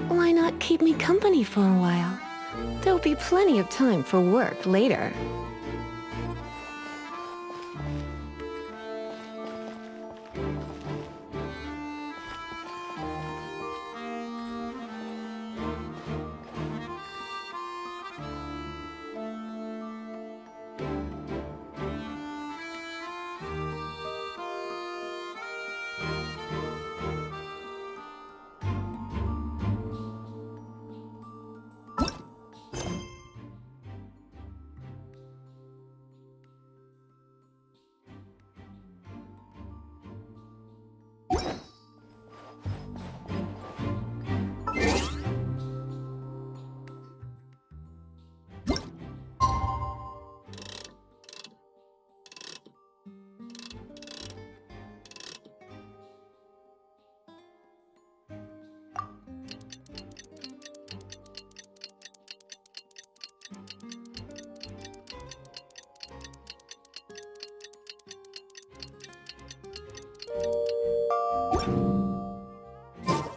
Why not keep me company for a while? There'll be plenty of time for work later.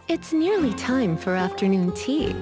It's nearly time for afternoon tea.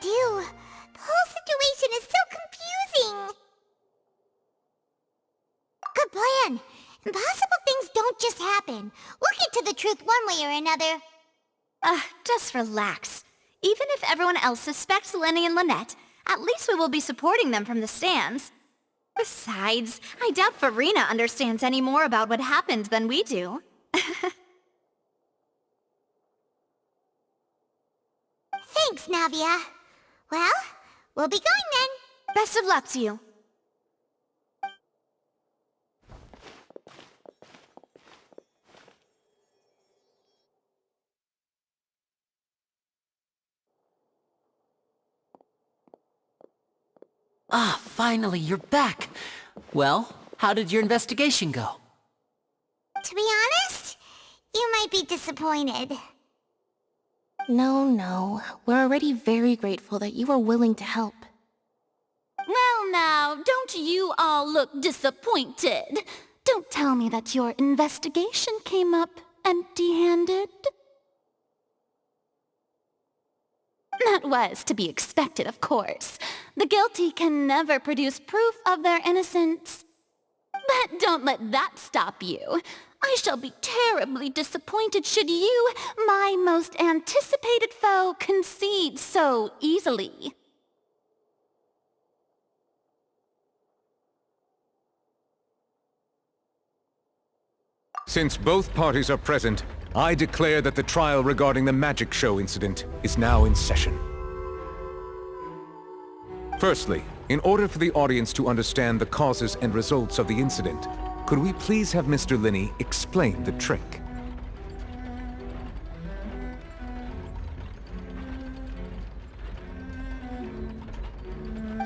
The whole situation is so confusing! Good plan! Impossible things don't just happen. We'll get to the truth one way or another. Just relax. Even if everyone else suspects Lenny and Lynette, at least we will be supporting them from the stands. Besides, I doubt Farina understands any more about what happened than we do. Thanks, Navia. Well, we'll be going then. Best of luck to you. Ah, finally, you're back. Well, how did your investigation go? To be honest, you might be disappointed. No. We're already very grateful that you were willing to help. Well now, don't you all look disappointed? Don't tell me that your investigation came up empty-handed. That was to be expected, of course. The guilty can never produce proof of their innocence. But don't let that stop you. I shall be terribly disappointed should you, my most anticipated foe, concede so easily. Since both parties are present, I declare that the trial regarding the magic show incident is now in session. Firstly, in order for the audience to understand the causes and results of the incident, could we please have Mr. Linney explain the trick?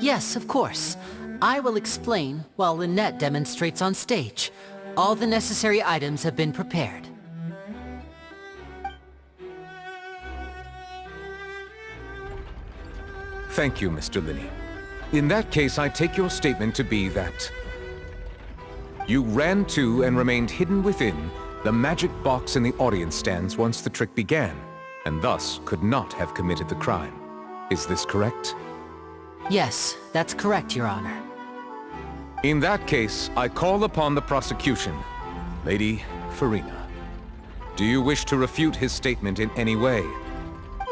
Yes, of course. I will explain while Lynette demonstrates on stage. All the necessary items have been prepared. Thank you, Mr. Linney. In that case, I take your statement to be that You ran to and remained hidden within the magic box in the audience stands once the trick began, and thus could not have committed the crime. Is this correct? Yes, that's correct, Your Honor. In that case, I call upon the prosecution. Lady Farina, do you wish to refute his statement in any way?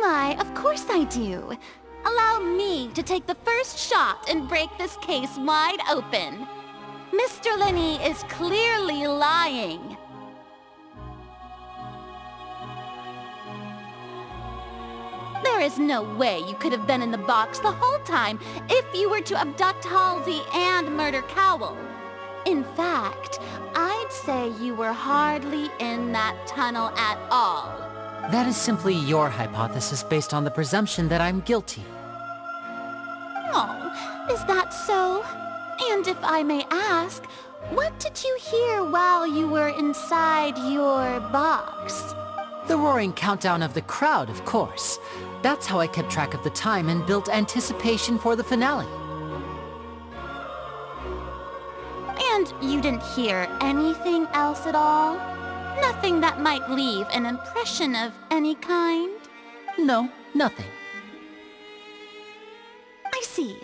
Why, of course I do. Allow me to take the first shot and break this case wide open. Mr. Linney is clearly lying. There is no way you could have been in the box the whole time if you were to abduct Halsey and murder Cowell. In fact, I'd say you were hardly in that tunnel at all. That is simply your hypothesis based on the presumption that I'm guilty. Oh, is that so? And if I may ask, what did you hear while you were inside your box? The roaring countdown of the crowd, of course. That's how I kept track of the time and built anticipation for the finale. And you didn't hear anything else at all? Nothing that might leave an impression of any kind? No, nothing. I see.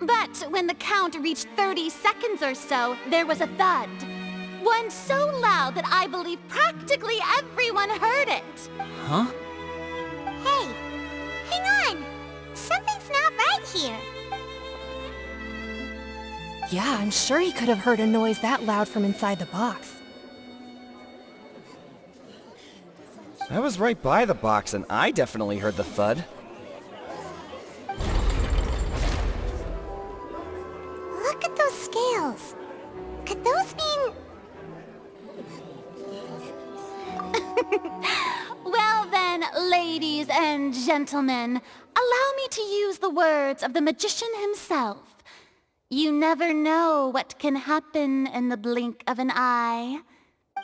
But when the count reached 30 seconds or so, there was a thud. One so loud that I believe practically everyone heard it. Huh? Hey, hang on. Something's not right here. Yeah, I'm sure he could have heard a noise that loud from inside the box. I was right by the box, and I definitely heard the thud. Look at those scales. Could those mean... Well then, ladies and gentlemen, allow me to use the words of the magician himself. You never know what can happen in the blink of an eye.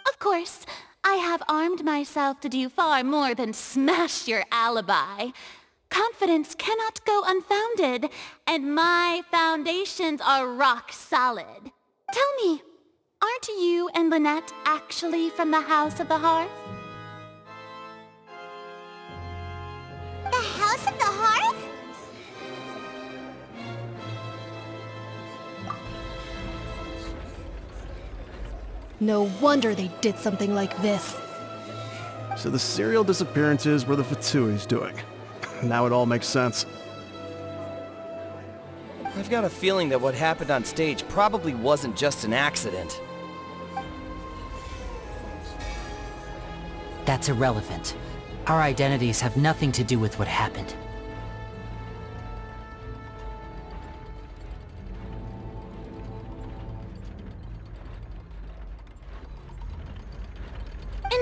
Of course, I have armed myself to do far more than smash your alibi. Confidence cannot go unfounded, and my foundations are rock solid. Tell me, aren't you and Lynette actually from the House of the Hearth? The House of the Hearth? No wonder they did something like this. So the serial disappearances were the Fatui's doing. Now it all makes sense. I've got a feeling that what happened on stage probably wasn't just an accident. That's irrelevant. Our identities have nothing to do with what happened.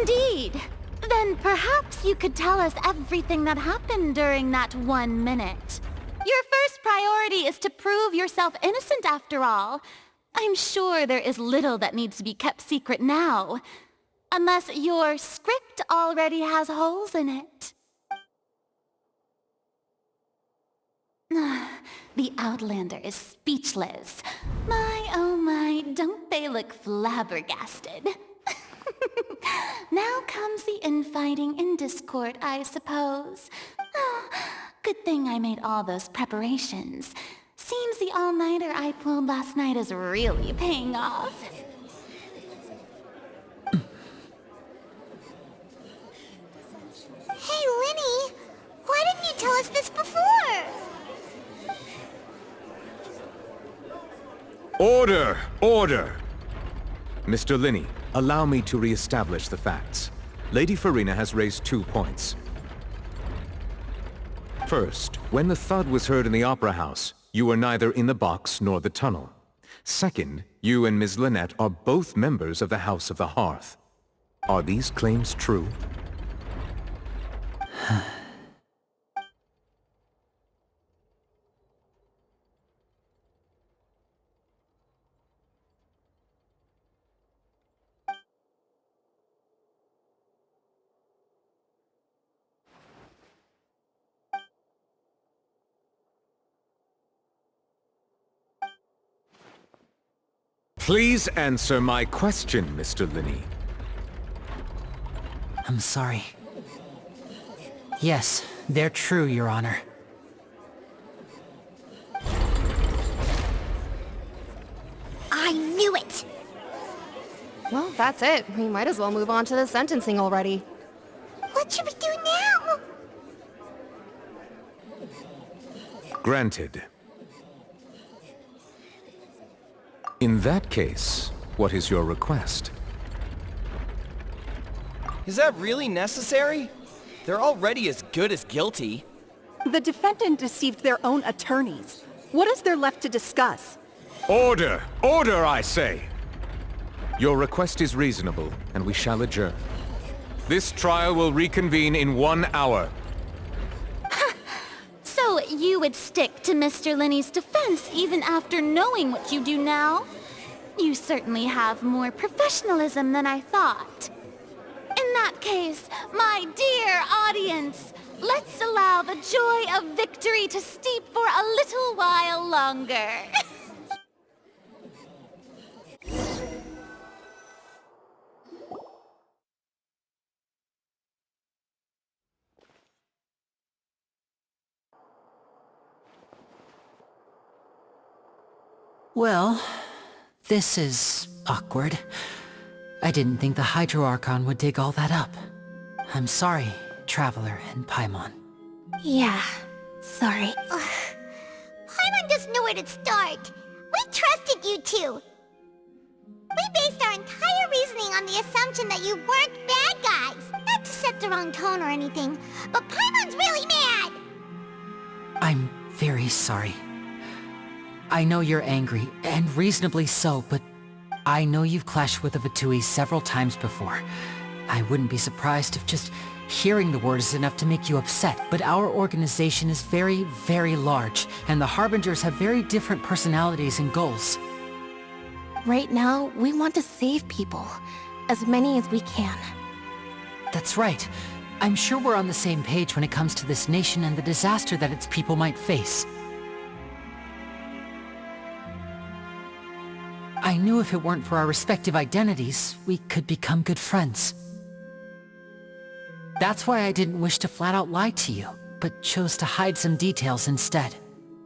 Indeed. Then perhaps you could tell us everything that happened during that 1 minute. Your first priority is to prove yourself innocent after all. I'm sure there is little that needs to be kept secret now. Unless your script already has holes in it. The Outlander is speechless. My, oh my, don't they look flabbergasted? Now comes the infighting and discord, I suppose. Oh, good thing I made all those preparations. Seems the all-nighter I pulled last night is really paying off. Hey, Linny, why didn't you tell us this before? Order! Order! Mr. Linney, allow me to re-establish the facts. Lady Farina has raised 2 points. First, when the thud was heard in the Opera House, you were neither in the box nor the tunnel. Second, you and Ms. Lynette are both members of the House of the Hearth. Are these claims true? Please answer my question, Mr. Linney. I'm sorry. Yes, they're true, Your Honor. I knew it! Well, that's it. We might as well move on to the sentencing already. What should we do now? Granted. In that case, what is your request? Is that really necessary? They're already as good as guilty. The defendant deceived their own attorneys. What is there left to discuss? Order! Order, I say! Your request is reasonable, and we shall adjourn. This trial will reconvene in 1 hour. So you would stick to Mr. Linney's defense even after knowing what you do now? You certainly have more professionalism than I thought. In that case, my dear audience, let's allow the joy of victory to steep for a little while longer. Well, this is awkward. I didn't think the Hydro Archon would dig all that up. I'm sorry, Traveler and Paimon. Yeah, sorry. Paimon doesn't know where to start. We trusted you two. We based our entire reasoning on the assumption that you weren't bad guys. Not to set the wrong tone or anything, but Paimon's really mad! I'm very sorry. I know you're angry, and reasonably so, but I know you've clashed with the Fatui several times before. I wouldn't be surprised if just hearing the word is enough to make you upset, but our organization is very, very large, and the Harbingers have very different personalities and goals. Right now, we want to save people. As many as we can. That's right. I'm sure we're on the same page when it comes to this nation and the disaster that its people might face. I knew if it weren't for our respective identities, we could become good friends. That's why I didn't wish to flat out lie to you, but chose to hide some details instead.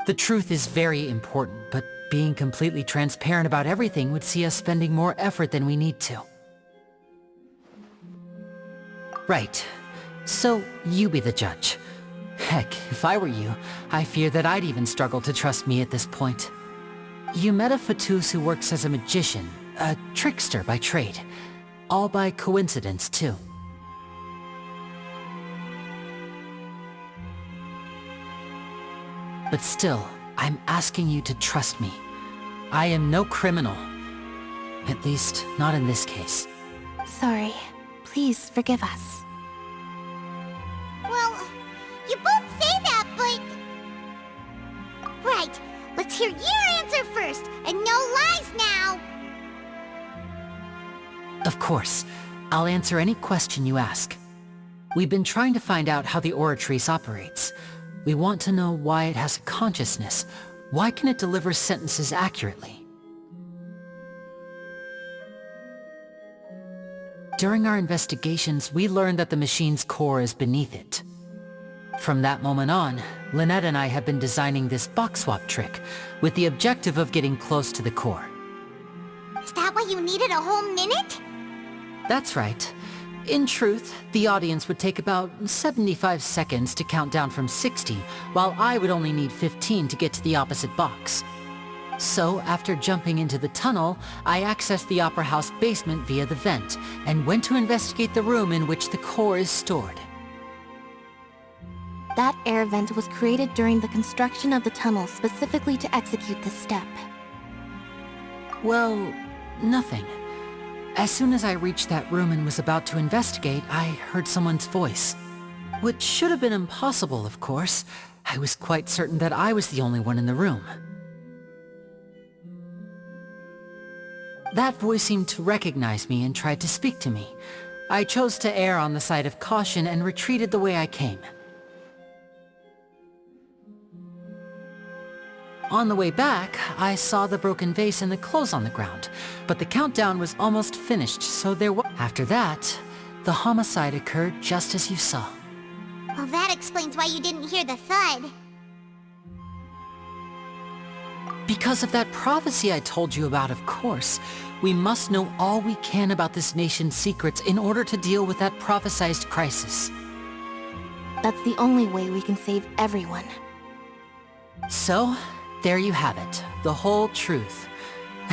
The truth is very important, but being completely transparent about everything would see us spending more effort than we need to. Right. So, you be the judge. Heck, if I were you, I fear that I'd even struggle to trust me at this point. You met a Fatus who works as a magician, a trickster by trade. All by coincidence, too. But still, I'm asking you to trust me. I am no criminal. At least, not in this case. Sorry. Please forgive us. Well, you both say that, but... Right, let's hear your answer first, and no lies now! Of course. I'll answer any question you ask. We've been trying to find out how the Oratrice operates. We want to know why it has a consciousness. Why can it deliver sentences accurately? During our investigations, we learned that the machine's core is beneath it. From that moment on, Lynette and I have been designing this box swap trick, with the objective of getting close to the core. Is that why you needed a whole minute? That's right. In truth, the audience would take about 75 seconds to count down from 60, while I would only need 15 to get to the opposite box. So, after jumping into the tunnel, I accessed the Opera House basement via the vent, and went to investigate the room in which the core is stored. That air vent was created during the construction of the tunnel specifically to execute this step. Well, nothing. As soon as I reached that room and was about to investigate, I heard someone's voice. Which should have been impossible, of course. I was quite certain that I was the only one in the room. That voice seemed to recognize me and tried to speak to me. I chose to err on the side of caution and retreated the way I came. On the way back, I saw the broken vase and the clothes on the ground, but the countdown was almost finished, so there was... After that, the homicide occurred just as you saw. Well, that explains why you didn't hear the thud. Because of that prophecy I told you about, of course. We must know all we can about this nation's secrets in order to deal with that prophesized crisis. That's the only way we can save everyone. So, there you have it. The whole truth.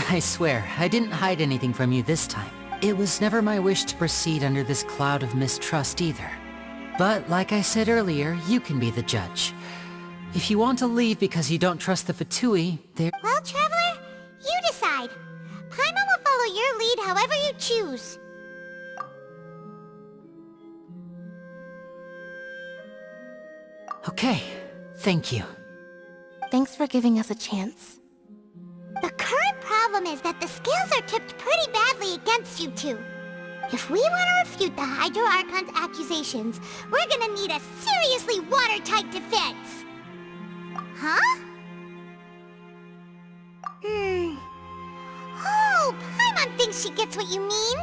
I swear, I didn't hide anything from you this time. It was never my wish to proceed under this cloud of mistrust either. But like I said earlier, you can be the judge. If you want to leave because you don't trust the Fatui, there... Well, Traveler, you decide. Paimon will follow your lead however you choose. Okay, thank you. Thanks for giving us a chance. The current problem is that the scales are tipped pretty badly against you two. If we want to refute the Hydro Archon's accusations, we're gonna need a seriously watertight defense. Huh? Oh, Paimon thinks she gets what you mean.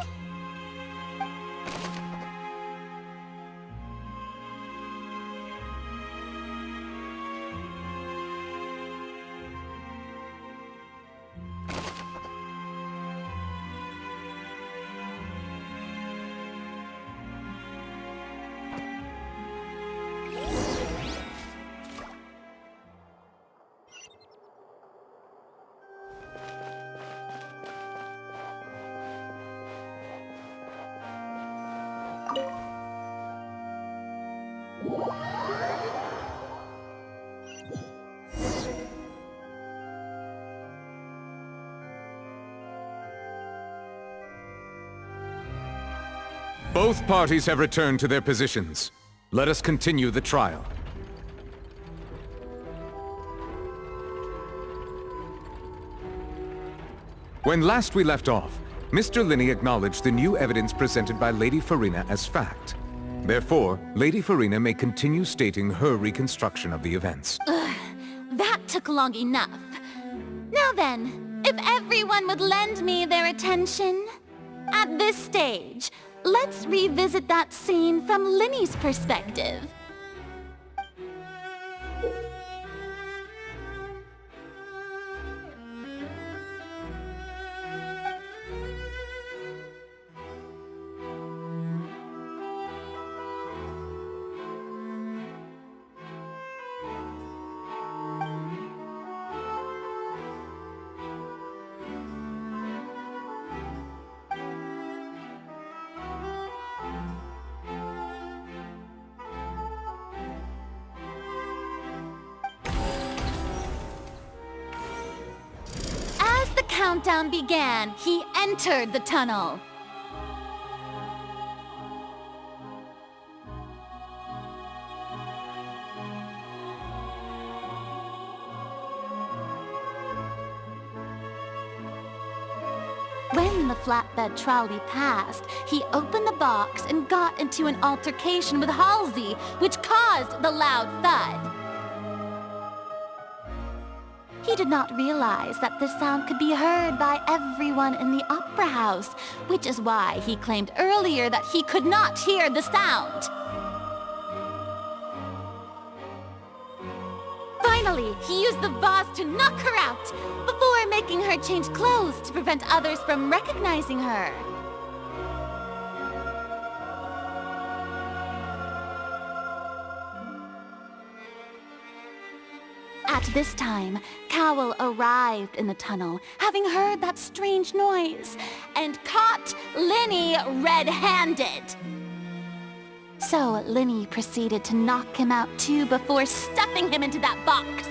Both parties have returned to their positions. Let us continue the trial. When last we left off, Mr. Linney acknowledged the new evidence presented by Lady Farina as fact. Therefore, Lady Farina may continue stating her reconstruction of the events. That took long enough. Now then, if everyone would lend me their attention. At this stage, let's revisit that scene from Linney's perspective. Countdown began, he entered the tunnel. When the flatbed trolley passed, he opened the box and got into an altercation with Halsey, which caused the loud thud. He did not realize that this sound could be heard by everyone in the opera house, which is why he claimed earlier that he could not hear the sound. Finally, he used the vase to knock her out, before making her change clothes to prevent others from recognizing her. At this time, Cowell arrived in the tunnel, having heard that strange noise, and caught Linney red-handed. So Linney proceeded to knock him out too before stuffing him into that box.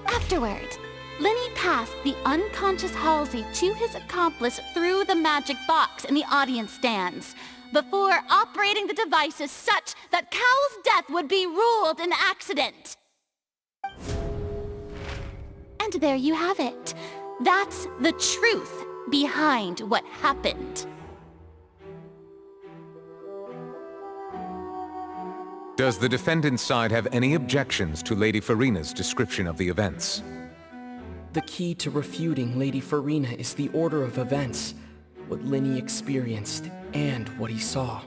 Afterward, Linney passed the unconscious Halsey to his accomplice through the magic box in the audience stands, before operating the devices such that Cowell's death would be ruled an accident. And there you have it. That's the truth behind what happened. Does the defendant's side have any objections to Lady Farina's description of the events? The key to refuting Lady Farina is the order of events, what Linny experienced, and what he saw.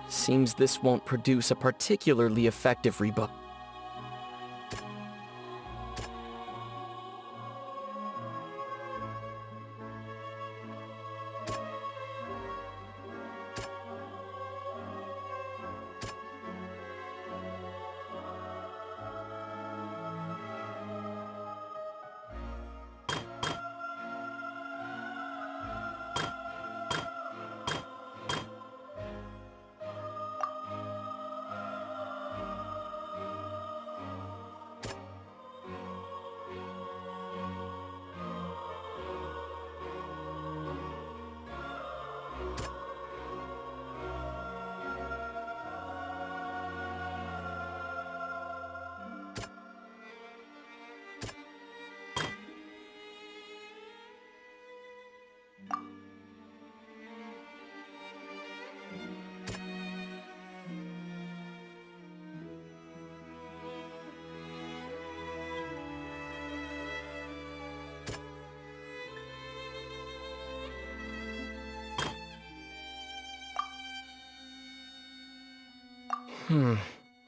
Seems this won't produce a particularly effective rebut.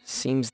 Seems...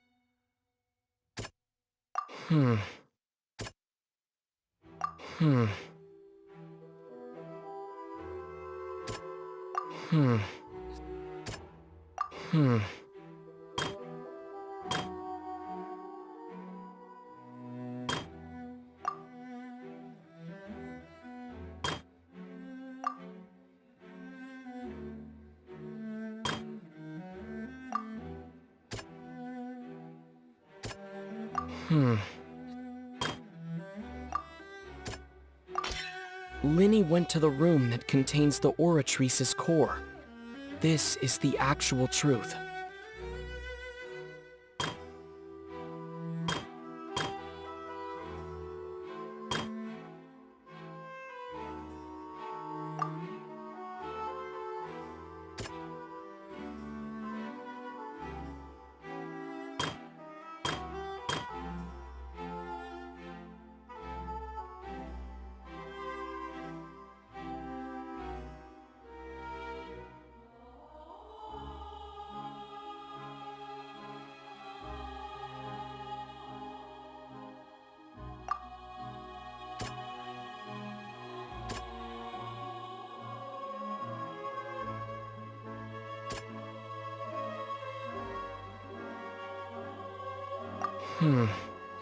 Linny went to the room that contains the Oratrice's core. This is the actual truth.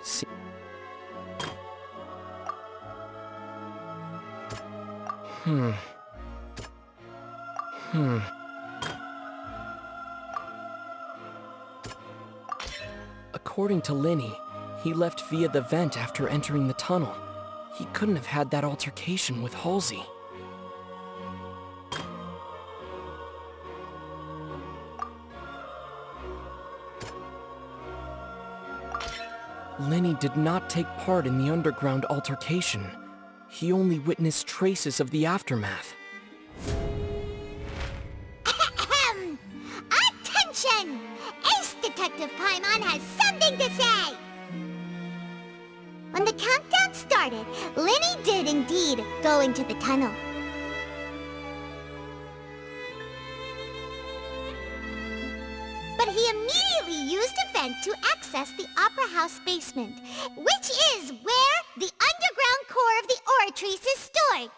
See. According to Linny, he left via the vent after entering the tunnel. He couldn't have had that altercation with Halsey. Linny did not take part in the underground altercation. He only witnessed traces of the aftermath. Attention! Ace Detective Paimon has something to say! When the countdown started, Linny did indeed go into the tunnel. But he immediately used a vent to access the Opera House basement, which is where the underground core of the Oratrice is stored.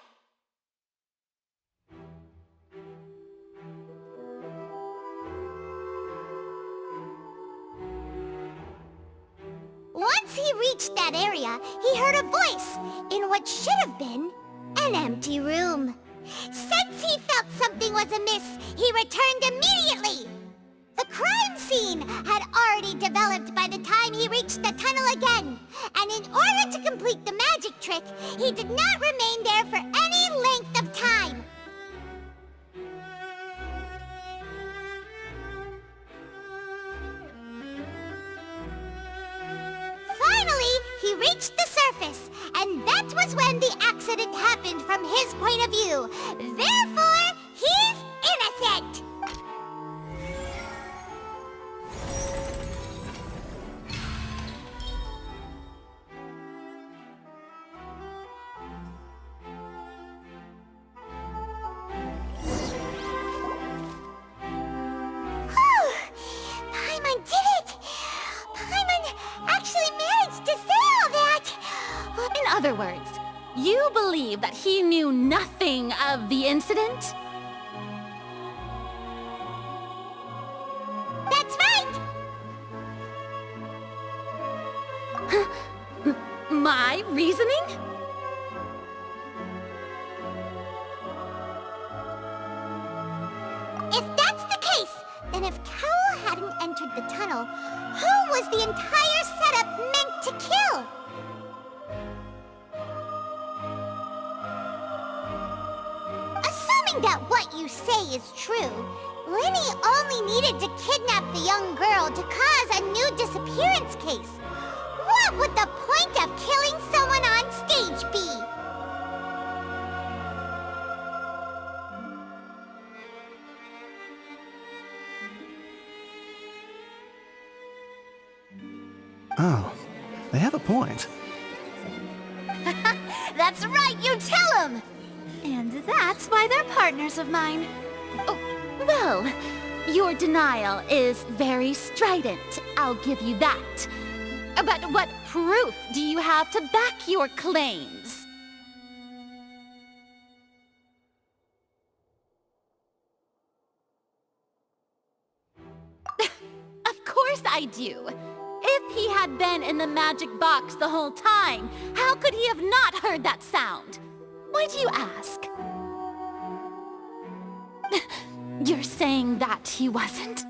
Once he reached that area, he heard a voice in what should have been an empty room. Since he felt something was amiss, he returned immediately. The crime scene had already developed by the time he reached the tunnel again, and in order to complete the magic trick, he did not remain there for any length of time. Finally, he reached the surface, and that was when the accident happened from his point of view. Therefore, he's innocent! In other words, you believe that he knew nothing of the incident? That's right! My reasoning? If that's the case, then if Carol hadn't entered the tunnel, who was the entire setup meant to kill? Assuming that what you say is true, Linny only needed to kidnap the young girl to cause a new disappearance case. What would the point of killing someone on stage be? Oh, they have a point. That's right, you tell him! And that's why they're partners of mine. Oh, well, your denial is very strident, I'll give you that. But what proof do you have to back your claims? Of course I do. If he had been in the magic box the whole time, how could he have not heard that sound? Why do you ask? You're saying that he wasn't?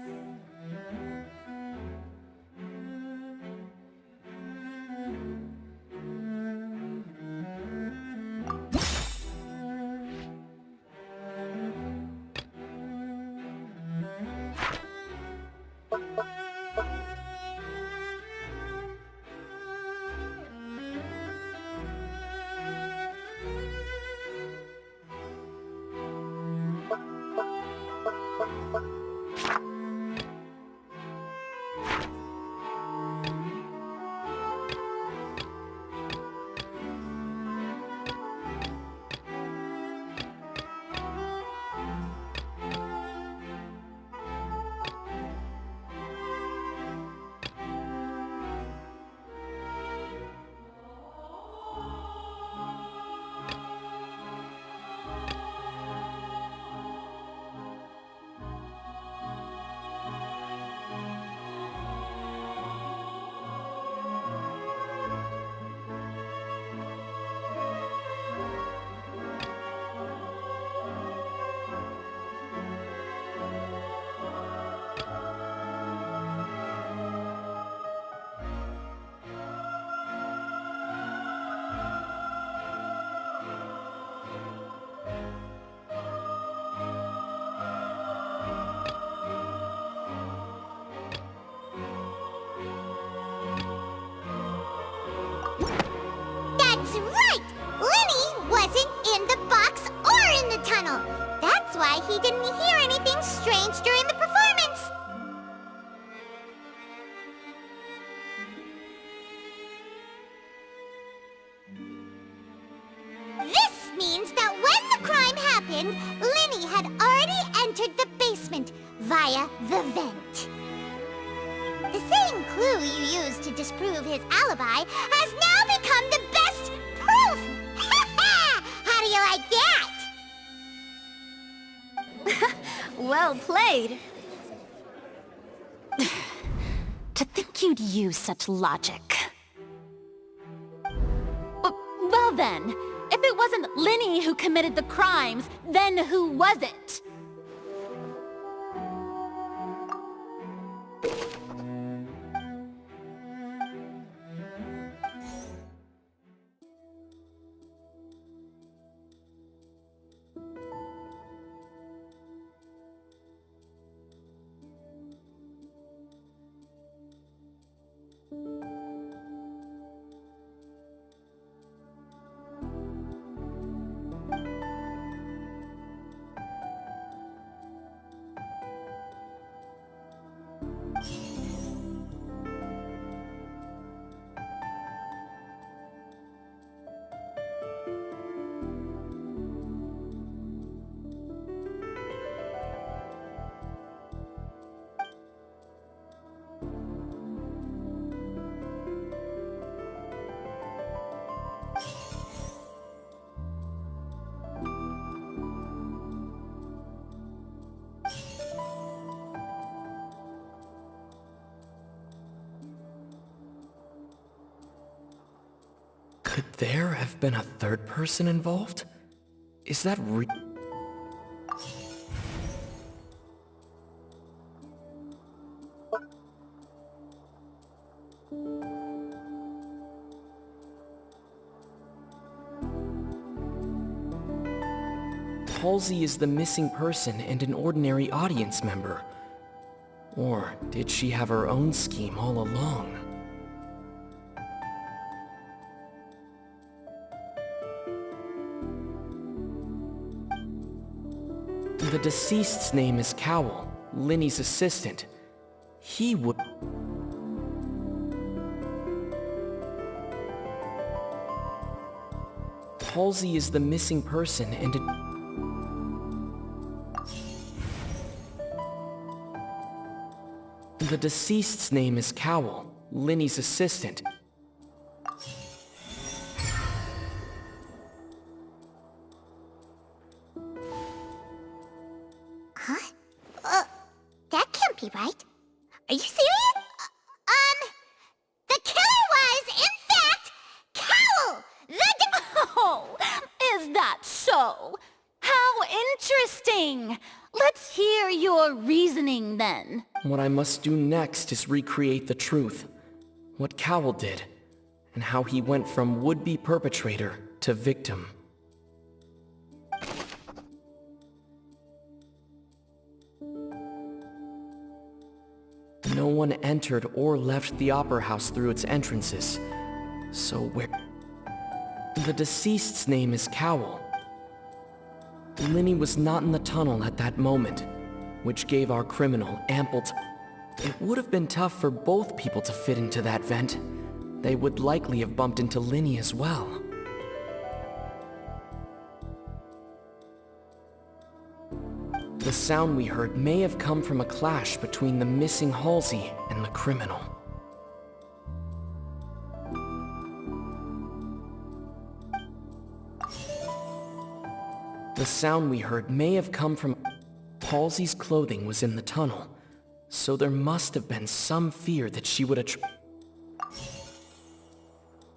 That's right! Linny wasn't in the box or in the tunnel. That's why he didn't hear anything strange during the performance. This means that when the crime happened, Linny had already entered the basement via the vent. The same clue you used to disprove his alibi has now become the best proof! How do you like that? Well played. To think you'd use such logic. Well then, if it wasn't Linny who committed the crimes, then who was it? Could there have been a third person involved? Is that Halsey is the missing person and an ordinary audience member. Or did she have her own scheme all along? The deceased's name is Cowell, Linny's assistant. He would... Halsey is the missing person and The deceased's name is Cowell, Linny's assistant. That can't be right. Are you serious? The killer was, in fact, Cowell! Oh, is that so? How interesting! Let's hear your reasoning then. What I must do next is recreate the truth. What Cowell did, and how he went from would-be perpetrator to victim. No one entered or left the opera house through its entrances. So where... The deceased's name is Cowell. Linny was not in the tunnel at that moment, which gave our criminal ample time. It would have been tough for both people to fit into that vent. They would likely have bumped into Linny as well. The sound we heard may have come from a clash between the missing Halsey and the criminal. The sound we heard may have come from... Halsey's clothing was in the tunnel, so there must have been some fear that she would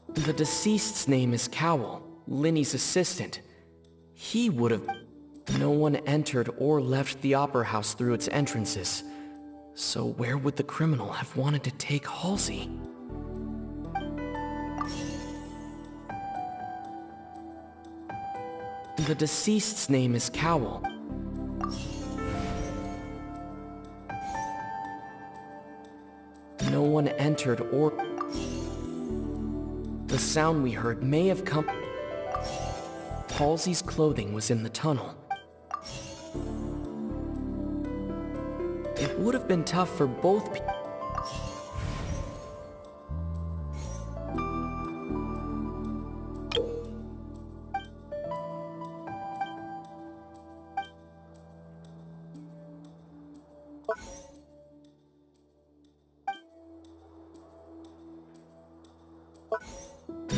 The deceased's name is Cowell, Linny's assistant. He would have... No one entered or left the opera house through its entrances, so where would the criminal have wanted to take Halsey? The deceased's name is Cowell. No one entered or... The sound we heard may have come... Halsey's clothing was in the tunnel. It would have been tough for both people.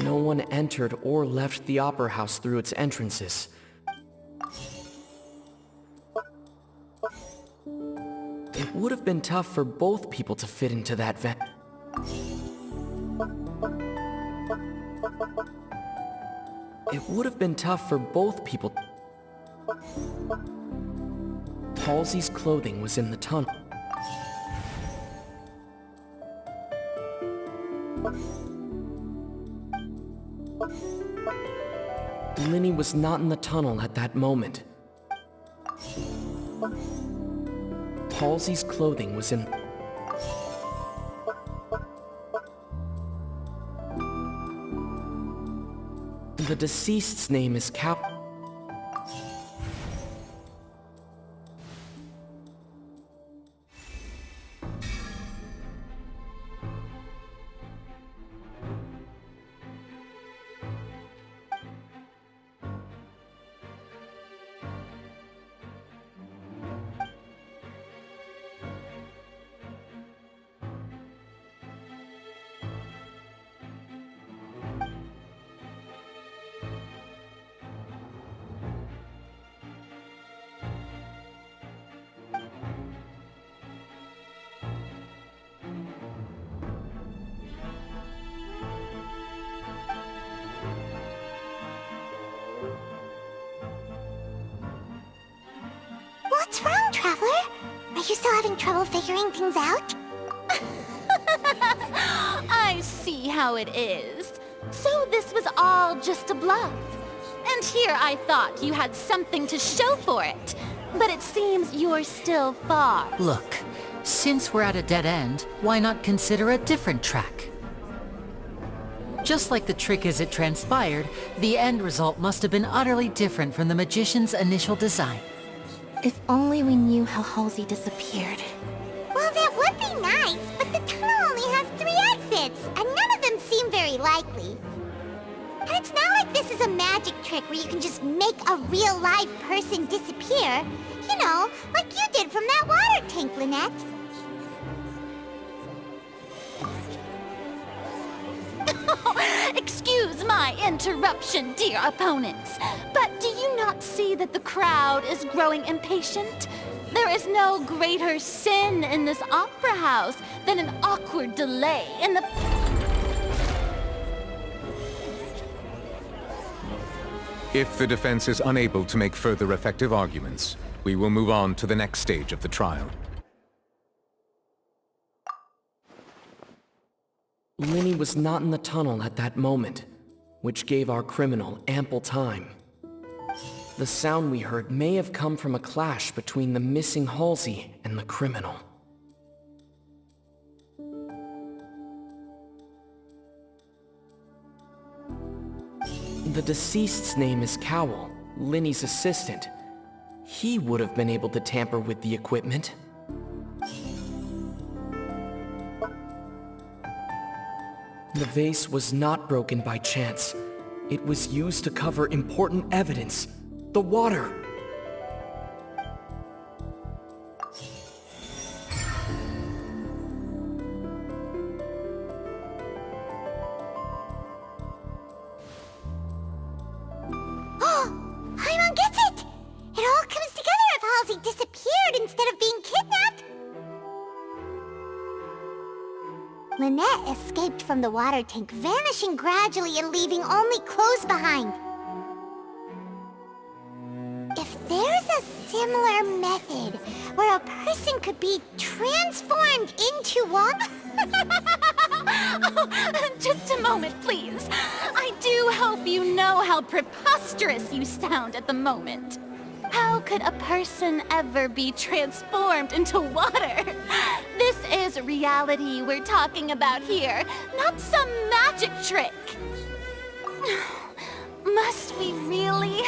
No one entered or left the opera house through its entrances. It would have been tough for both people to fit into that vent. It would have been tough for both people. Halsey's clothing was in the tunnel. Linny was not in the tunnel at that moment. Halsey's clothing was in... The deceased's name is Cap... What's wrong, Traveler? Are you still having trouble figuring things out? I see how it is. So this was all just a bluff. And here I thought you had something to show for it. But it seems you're still far. Look, since we're at a dead end, why not consider a different track? Just like the trick as it transpired, the end result must have been utterly different from the magician's initial design. If only we knew how Halsey disappeared. Well, that would be nice, but the tunnel only has 3 exits, and none of them seem very likely. And it's not like this is a magic trick where you can just make a real live person disappear. You know, like you did from that water tank, Lynette. Excuse my interruption, dear opponents, but do you not see that the crowd is growing impatient? There is no greater sin in this opera house than an awkward delay in the... If the defense is unable to make further effective arguments, we will move on to the next stage of the trial. Linny was not in the tunnel at that moment, which gave our criminal ample time. The sound we heard may have come from a clash between the missing Halsey and the criminal. The deceased's name is Cowell, Linny's assistant. He would have been able to tamper with the equipment. The vase was not broken by chance. It was used to cover important evidence. The water! Paimon gets it! It all comes together if Halsey disappeared instead of being kidnapped. Lynette escaped from the water tank, vanishing gradually and leaving only clothes behind. If there's a similar method where a person could be transformed into one... Oh, just a moment, please. I do hope you know how preposterous you sound at the moment. How could a person ever be transformed into water? This is reality we're talking about here, not some magic trick. Must we really?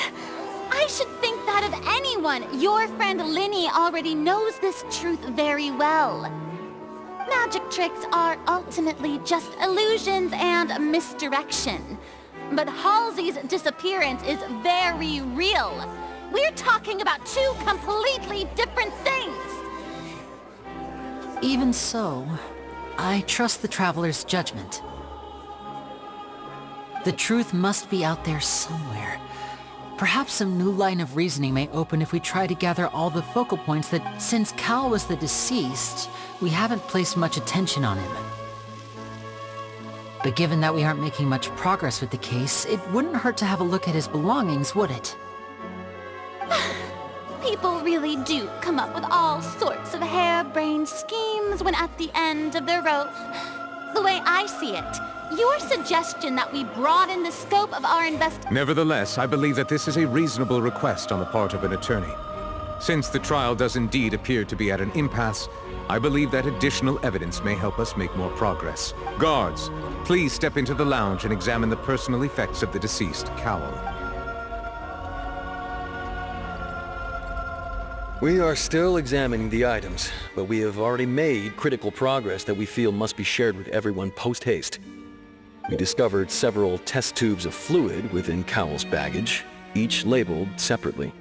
I should think that of anyone. Your friend Linny already knows this truth very well. Magic tricks are ultimately just illusions and misdirection. But Halsey's disappearance is very real. We're talking about 2 completely different things. Even so, I trust the Traveler's judgment. The truth must be out there somewhere. Perhaps some new line of reasoning may open if we try to gather all the focal points that, since Cal was the deceased, we haven't placed much attention on him. But given that we aren't making much progress with the case, it wouldn't hurt to have a look at his belongings, would it? People really do come up with all sorts of harebrained schemes when at the end of their rope. The way I see it, your suggestion that we broaden the scope of our Nevertheless, I believe that this is a reasonable request on the part of an attorney. Since the trial does indeed appear to be at an impasse, I believe that additional evidence may help us make more progress. Guards, please step into the lounge and examine the personal effects of the deceased, Cowell. We are still examining the items, but we have already made critical progress that we feel must be shared with everyone post-haste. We discovered several test tubes of fluid within Cowell's baggage, each labeled separately.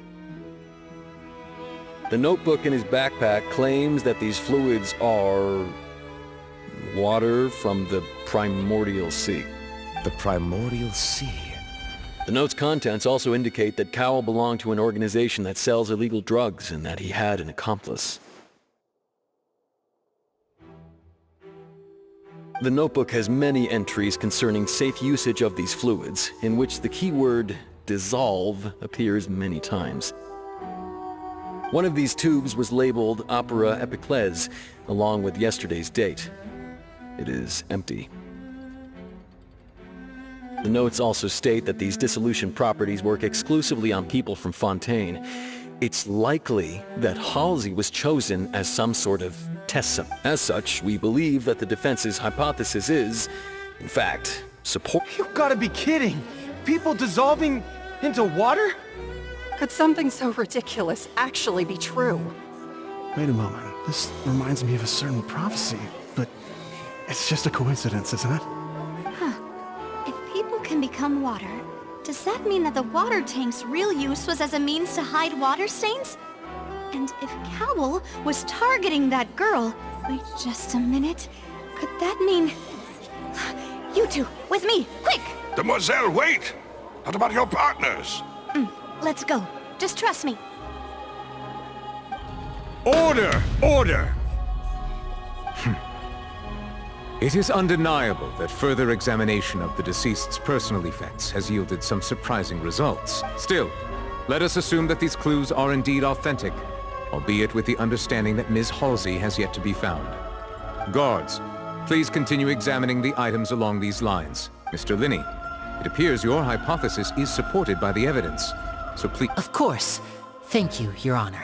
The notebook in his backpack claims that these fluids are water from the primordial sea. The primordial sea? The note's contents also indicate that Cowell belonged to an organization that sells illegal drugs and that he had an accomplice. The notebook has many entries concerning safe usage of these fluids, in which the keyword dissolve appears many times. One of these tubes was labeled Opera Epiclese, along with yesterday's date. It is empty. The notes also state that these dissolution properties work exclusively on people from Fontaine. It's likely that Halsey was chosen as some sort of test subject. As such, we believe that the defense's hypothesis is, in fact, support. You gotta be kidding! People dissolving into water? Could something so ridiculous actually be true? Wait a moment. This reminds me of a certain prophecy, but it's just a coincidence, isn't it? If people can become water, does that mean that the water tank's real use was as a means to hide water stains? And if Cowell was targeting that girl... Wait just a minute. Could that mean... You two, with me, quick! Demoiselle, wait! What about your partners? Let's go. Just trust me. Order! Order! It is undeniable that further examination of the deceased's personal effects has yielded some surprising results. Still, let us assume that these clues are indeed authentic, albeit with the understanding that Ms. Halsey has yet to be found. Guards, please continue examining the items along these lines. Mr. Linney, it appears your hypothesis is supported by the evidence, so please... Of course. Thank you, Your Honor.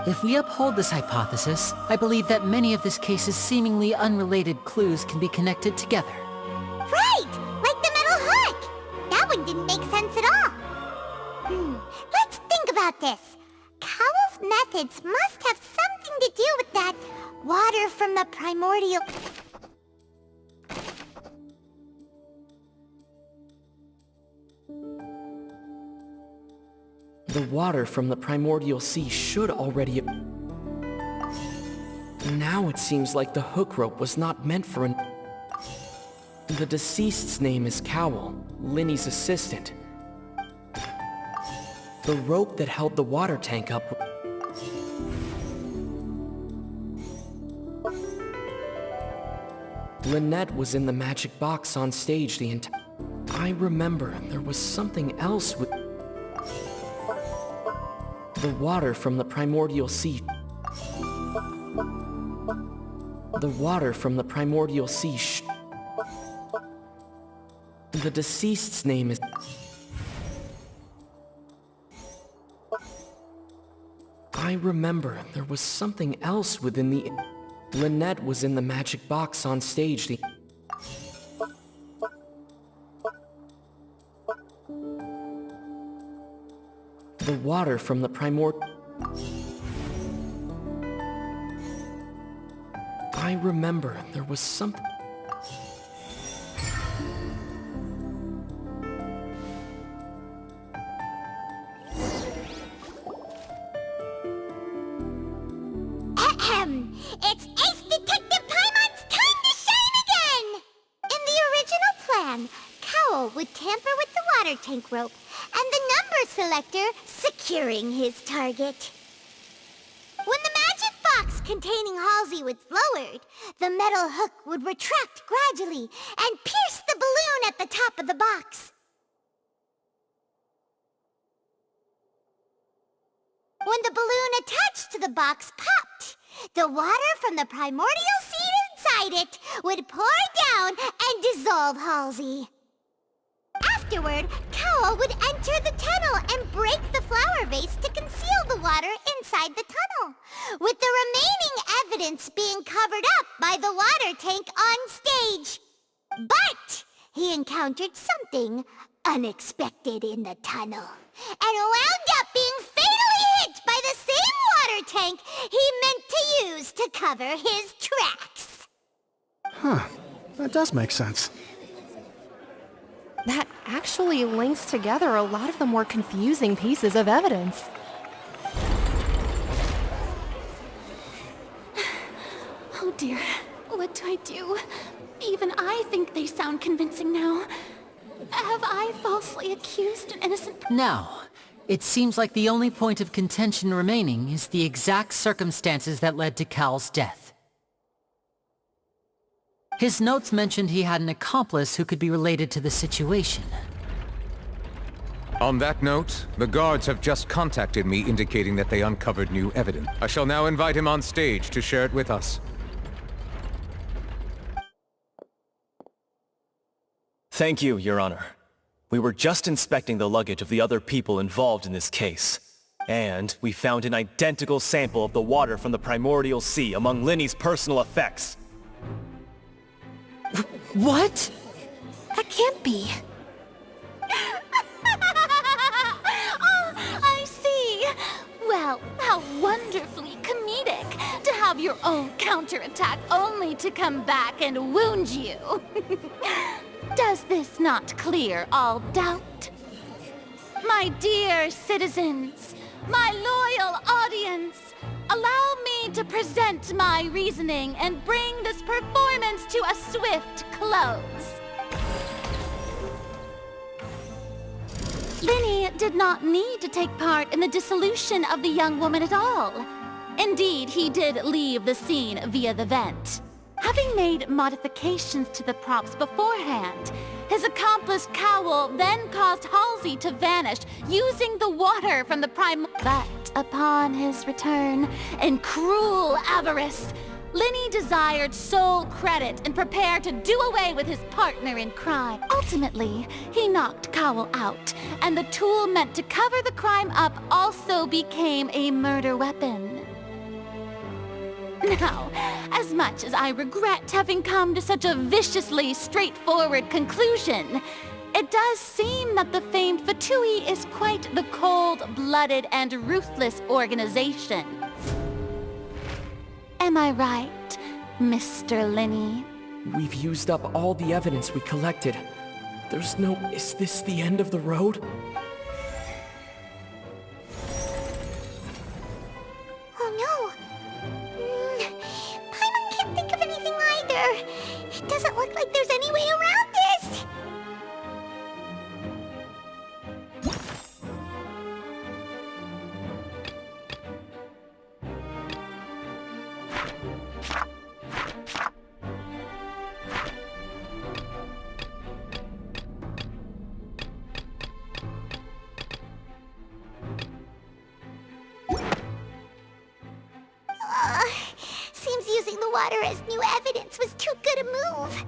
If we uphold this hypothesis, I believe that many of this case's seemingly unrelated clues can be connected together. Right! Like the metal hook! That one didn't make sense at all. Let's think about this. Cowell's methods must have something to do with that water from the primordial... The water from the primordial sea should already... Now it seems like the hook rope was not meant for an... The deceased's name is Cowell, Linny's assistant. The rope that held the water tank up... Lynette was in the magic box on stage the entire... I remember there was something else with... The water from the primordial sea... The water from the primordial sea The deceased's name is... I remember there was something else within the... Lynette was in the magic box on stage the... The water from the I remember there was something... It's Ace Detective Paimon's time to shine again! In the original plan, Cowell would tamper with the water tank rope, and the number selector securing his target. When the magic box containing Halsey was lowered, the metal hook would retract gradually and pierce the balloon at the top of the box. When the balloon attached to the box popped, the water from the primordial seed inside it would pour down and dissolve Halsey. Afterward, Cowell would enter the tunnel and break the flower vase to conceal the water inside the tunnel, with the remaining evidence being covered up by the water tank on stage. But he encountered something unexpected in the tunnel, and wound up being fatally hit by the same water tank he meant to use to cover his tracks. Huh. That does make sense. That actually links together a lot of the more confusing pieces of evidence. Oh dear, what do I do? Even I think they sound convincing now. Have I falsely accused an innocent... Now, it seems like the only point of contention remaining is the exact circumstances that led to Cal's death. His notes mentioned he had an accomplice who could be related to the situation. On that note, the guards have just contacted me indicating that they uncovered new evidence. I shall now invite him on stage to share it with us. Thank you, Your Honor. We were just inspecting the luggage of the other people involved in this case. And we found an identical sample of the water from the primordial sea among Linny's personal effects. What? That can't be. Oh, I see. Well, how wonderfully comedic to have your own counterattack only to come back and wound you. Does this not clear all doubt? My dear citizens, my loyal audience, allow me to present my reasoning and bring this performance to a swift close. Linny did not need to take part in the dissolution of the young woman at all. Indeed, he did leave the scene via the vent. Having made modifications to the props beforehand, his accomplice Cowell then caused Halsey to vanish using the water from the But upon his return, in cruel avarice, Linny desired sole credit and prepared to do away with his partner in crime. Ultimately, he knocked Cowell out, and the tool meant to cover the crime up also became a murder weapon. Now, as much as I regret having come to such a viciously straightforward conclusion, it does seem that the famed Fatui is quite the cold-blooded and ruthless organization. Am I right, Mr. Linny? We've used up all the evidence we collected. There's no... Is this the end of the road? Oh no! Paimon can't think of anything either. It doesn't look like there's any way around this. Seems using the water as new evidence was too good a move.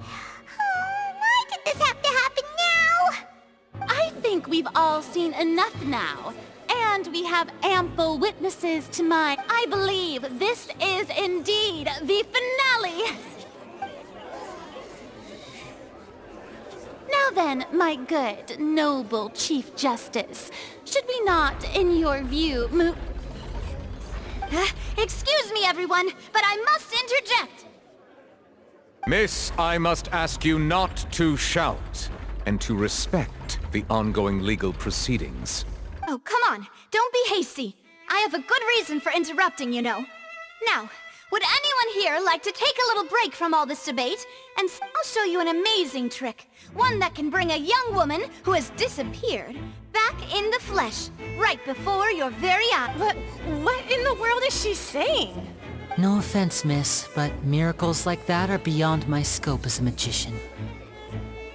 Oh, why did this have to happen now? I think we've all seen enough now, and we have ample witnesses to my... I believe this is indeed the finale! Now then, my good, noble Chief Justice, should we not, in your view, move... Excuse me, everyone, but I must interject. Miss, I must ask you not to shout, and to respect the ongoing legal proceedings. Oh, come on. Don't be hasty. I have a good reason for interrupting, you know. Now, would anyone here like to take a little break from all this debate? And I'll show you an amazing trick. One that can bring a young woman who has disappeared back in the flesh, right before your very eyes. What in the world is she saying? No offense, miss, but miracles like that are beyond my scope as a magician.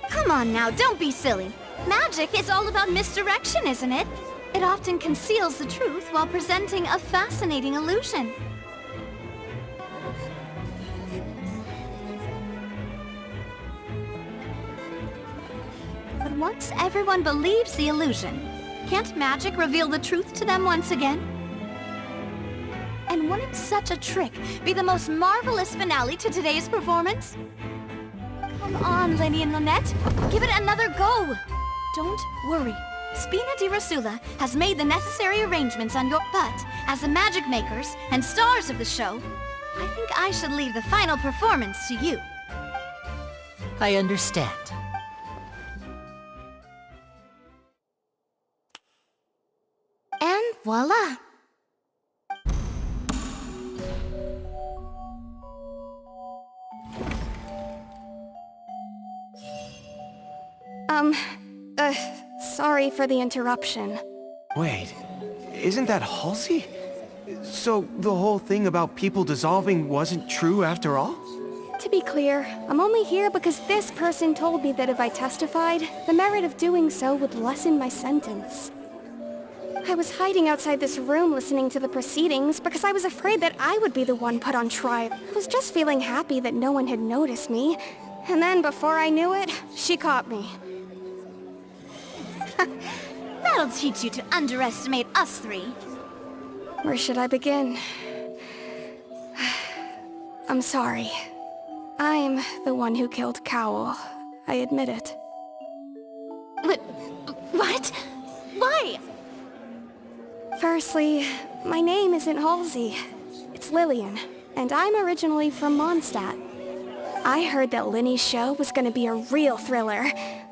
Come on now, don't be silly. Magic is all about misdirection, isn't it? It often conceals the truth while presenting a fascinating illusion. But once everyone believes the illusion, can't magic reveal the truth to them once again? And wouldn't such a trick be the most marvelous finale to today's performance? Come on, Lenny and Lynette. Give it another go. Don't worry. Spina di Rosula has made the necessary arrangements on your butt. As the magic makers and stars of the show, I think I should leave the final performance to you. I understand. And voila! Sorry for the interruption. Wait, isn't that Halsey? So the whole thing about people dissolving wasn't true after all? To be clear, I'm only here because this person told me that if I testified, the merit of doing so would lessen my sentence. I was hiding outside this room listening to the proceedings because I was afraid that I would be the one put on trial. I was just feeling happy that no one had noticed me. And then before I knew it, she caught me. That'll teach you to underestimate us three. Where should I begin? I'm sorry. I'm the one who killed Cowell. I admit it. What? Why? Firstly, my name isn't Halsey. It's Lillian, and I'm originally from Mondstadt. I heard that Linny's show was gonna be a real thriller,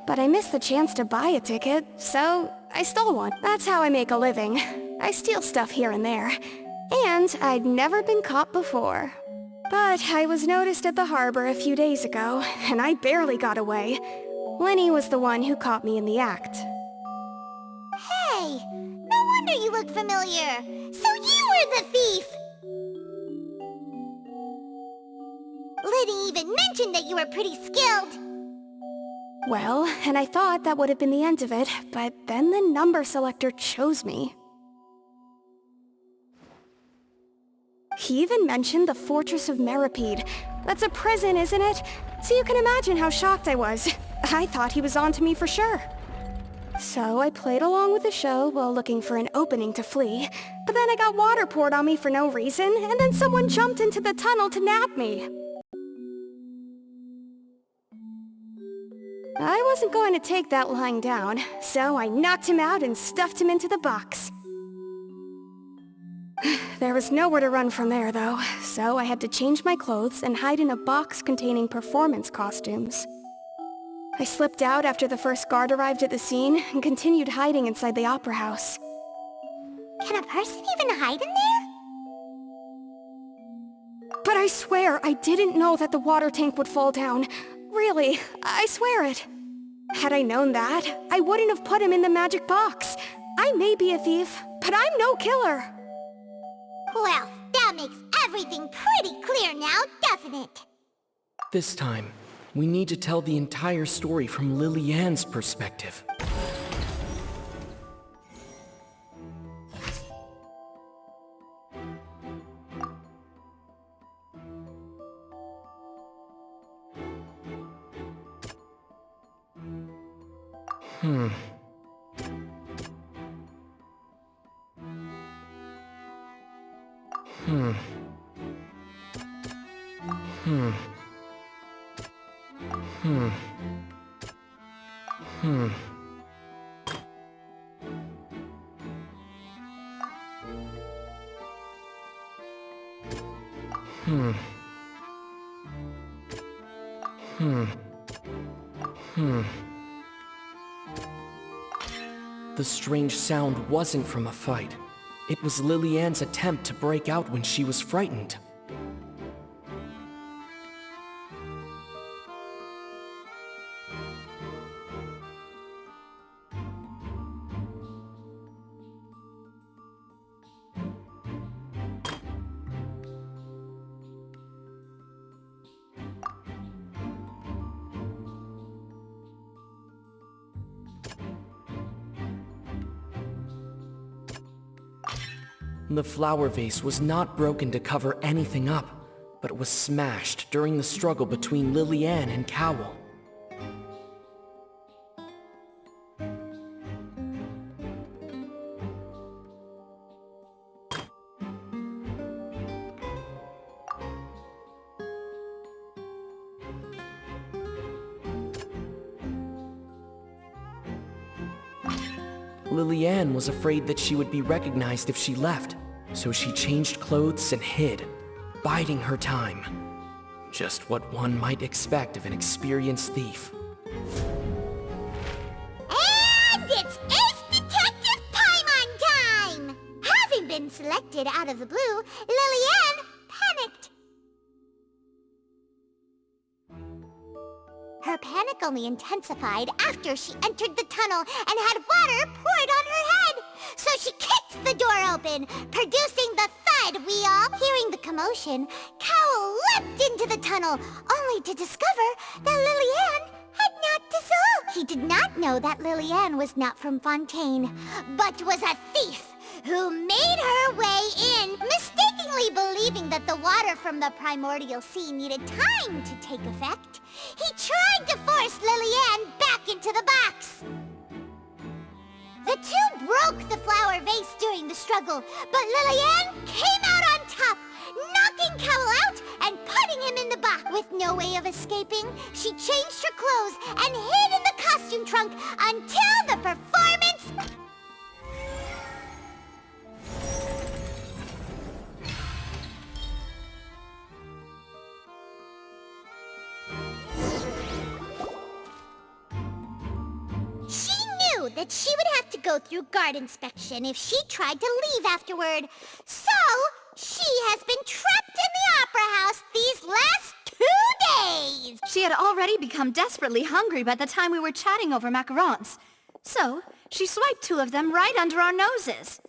but I missed the chance to buy a ticket, so I stole one. That's how I make a living. I steal stuff here and there. And I'd never been caught before. But I was noticed at the harbor a few days ago, and I barely got away. Lenny was the one who caught me in the act. Hey, no wonder you look familiar. So you were the thief! Liddy even mentioned that you were pretty skilled. Well, and I thought that would have been the end of it, but then the number selector chose me. He even mentioned the Fortress of Meripede. That's a prison, isn't it? So you can imagine how shocked I was. I thought he was on to me for sure. So I played along with the show while looking for an opening to flee, but then I got water poured on me for no reason, and then someone jumped into the tunnel to nab me. I wasn't going to take that lying down, so I knocked him out and stuffed him into the box. There was nowhere to run from there, though, so I had to change my clothes and hide in a box containing performance costumes. I slipped out after the first guard arrived at the scene and continued hiding inside the opera house. Can a person even hide in there? But I swear I didn't know that the water tank would fall down. Really, I swear it. Had I known that, I wouldn't have put him in the magic box. I may be a thief, but I'm no killer. Well, that makes everything pretty clear now, doesn't it? This time, we need to tell the entire story from Lily-Ann's perspective. Hmm. Hmm. Hmm. Hmm. Hmm. Hmm. Hmm. Hmm. The strange sound wasn't from a fight. It was Lily-Ann's attempt to break out when she was frightened. The flower vase was not broken to cover anything up, but it was smashed during the struggle between Lillian and Cowell. Lillian was afraid that she would be recognized if she left, so she changed clothes and hid, biding her time. Just what one might expect of an experienced thief. And it's Ace Detective Paimon time! Having been selected out of the blue, Lillian panicked. Her panic only intensified after she entered the tunnel and had water poured on her head. So she kicked the door open, producing the thud we all. Hearing the commotion, Cowell leapt into the tunnel, only to discover that Lillian had not dissolved. He did not know that Lillian was not from Fontaine, but was a thief who made her way in, mistakenly believing that the water from the primordial sea needed time to take effect. He tried to force Lillian back into the box. The two broke the flower vase during the struggle, but Lillian came out on top, knocking Cowell out and putting him in the box. With no way of escaping, she changed her clothes and hid in the costume trunk until the performance... that she would have to go through guard inspection if she tried to leave afterward. So, she has been trapped in the Opera House these last 2 days! She had already become desperately hungry by the time we were chatting over macarons. So, she swiped 2 of them right under our noses.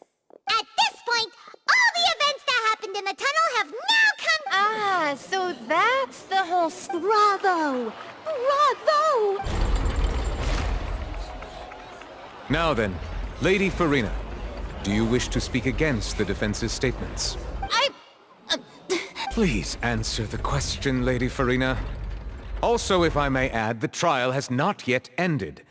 At this point, all the events that happened in the tunnel have now come... Ah, so that's the whole... Bravo! Bravo! Now then, Lady Farina, do you wish to speak against the defense's statements? Please answer the question, Lady Farina. Also, if I may add, the trial has not yet ended.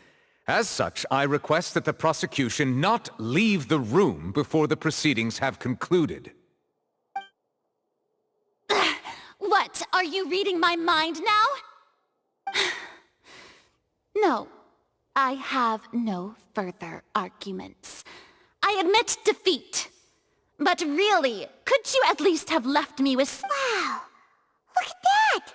As such, I request that the prosecution not leave the room before the proceedings have concluded. What, are you reading my mind now? No. I have no further arguments. I admit defeat. But really, could you at least have left me with... Wow! Look at that!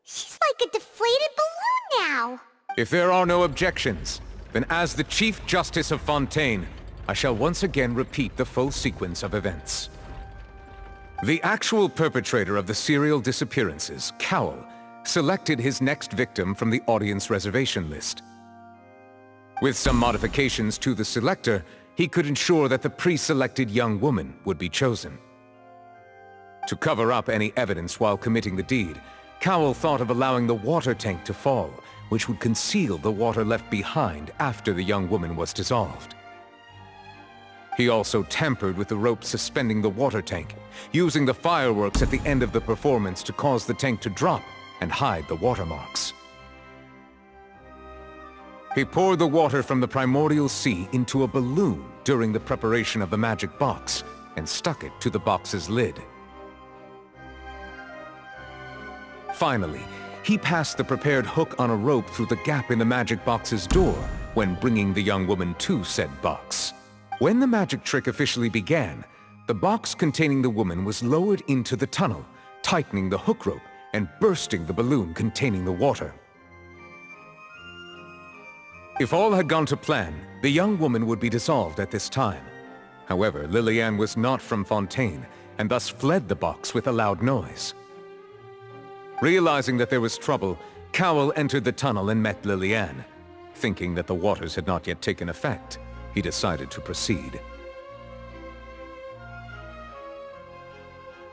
She's like a deflated balloon now! If there are no objections, then as the Chief Justice of Fontaine, I shall once again repeat the full sequence of events. The actual perpetrator of the serial disappearances, Cowell, selected his next victim from the audience reservation list. With some modifications to the selector, he could ensure that the pre-selected young woman would be chosen. To cover up any evidence while committing the deed, Cowell thought of allowing the water tank to fall, which would conceal the water left behind after the young woman was dissolved. He also tampered with the rope suspending the water tank, using the fireworks at the end of the performance to cause the tank to drop and hide the watermarks. He poured the water from the primordial sea into a balloon during the preparation of the magic box and stuck it to the box's lid. Finally, he passed the prepared hook on a rope through the gap in the magic box's door when bringing the young woman to said box. When the magic trick officially began, the box containing the woman was lowered into the tunnel, tightening the hook rope and bursting the balloon containing the water. If all had gone to plan, the young woman would be dissolved at this time. However, Lillian was not from Fontaine, and thus fled the box with a loud noise. Realizing that there was trouble, Cowell entered the tunnel and met Lillian. Thinking that the waters had not yet taken effect, he decided to proceed.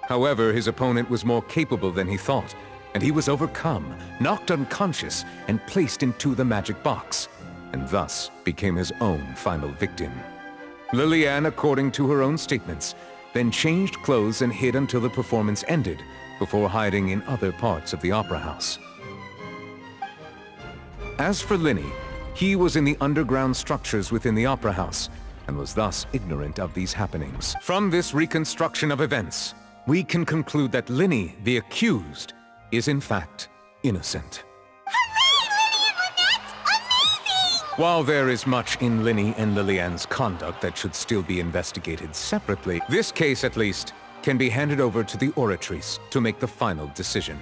However, his opponent was more capable than he thought, and he was overcome, knocked unconscious, and placed into the magic box, and thus became his own final victim. Lillian, according to her own statements, then changed clothes and hid until the performance ended, before hiding in other parts of the opera house. As for Linny, he was in the underground structures within the opera house, and was thus ignorant of these happenings. From this reconstruction of events, we can conclude that Linny, the accused, is in fact innocent. While there is much in Linny and Lillian's conduct that should still be investigated separately, this case at least can be handed over to the Oratrice to make the final decision.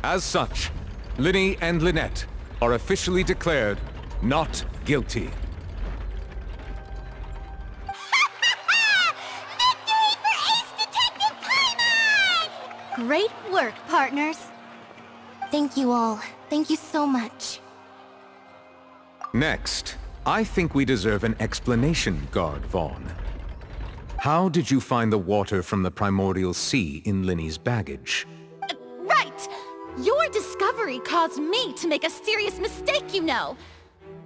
As such, Linny and Lynette are officially declared not guilty. Victory for Ace Detective Paimon! Great work, partners. Thank you all. Thank you so much. Next, I think we deserve an explanation, Guard Vaughn. How did you find the water from the primordial sea in Linny's baggage? Right! Your discovery caused me to make a serious mistake, you know.